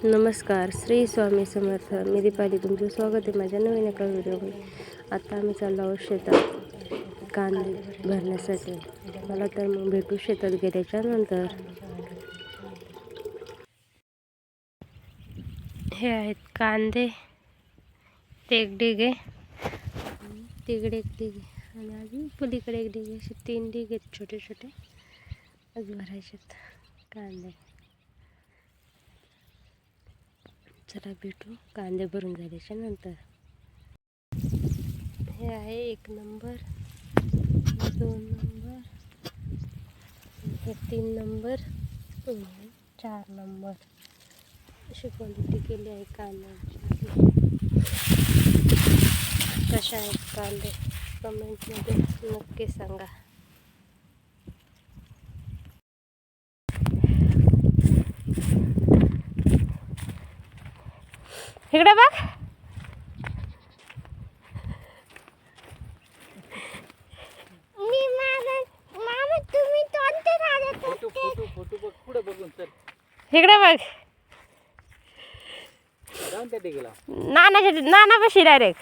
नमस्कार, श्री स्वामी समर्थ. मी दीपाली, तुमचं स्वागत आहे माझ्या नवीन एका व्हिडिओमध्ये. आता आम्ही चाललो आहोत शेतात कांदे भरण्यासाठी. मला तर मग भेटू शेतात गेल्याच्या नंतर. हे आहेत कांदे. ते एक डिग आहे, तिकडे एक डिग आहे आणि अजून पलीकडे एक डिग आहे. असे 3 डिग आहेत छोटे छोटे. आज भरायचेत कांदे. चला भेटू कांदे भरून झाल्याच्या नंतर. हे आहे 1 नंबर, 2 नंबर, हे 3 नंबर, 4 नंबर. अशी क्वांटिटी केली आहे कांद्याची. कशा आहेत कांदे कमेंटमध्ये नक्की सांगा. इकडे बघ. इकडे बघ. नाना बशी डायरेक्ट.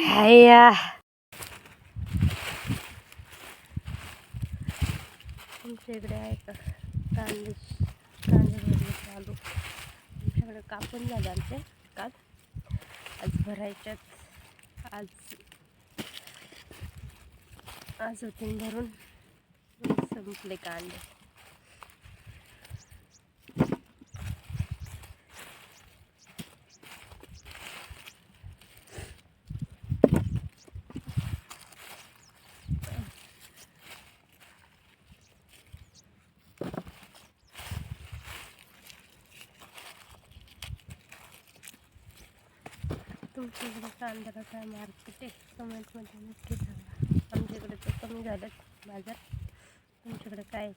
हाया तुमच्या इकडे आहे का कांदे भरणे चालू? आमच्याकडे कापून झाले आमचे काल. आज भरायच्यात. आज होतीन भरून संपले कांदे. तुमच्याकडे कांद्याला काय मार्केट आहे कमेंटमध्ये नक्की सांगा. आमच्याकडे तर कमी झालं बाजार. तुमच्याकडे काय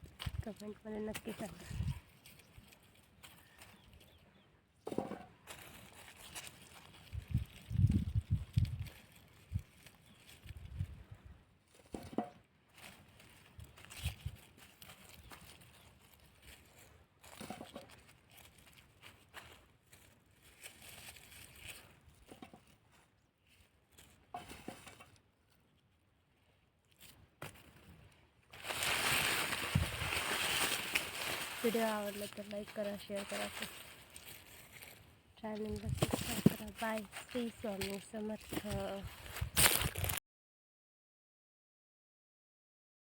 कमेंटमध्ये नक्की सांगा. व्हिडिओ आवडला तर लाईक करा, शेअर करा, चॅनलला सबस्क्राईब करा. बाय. श्री स्वामी समर्थ.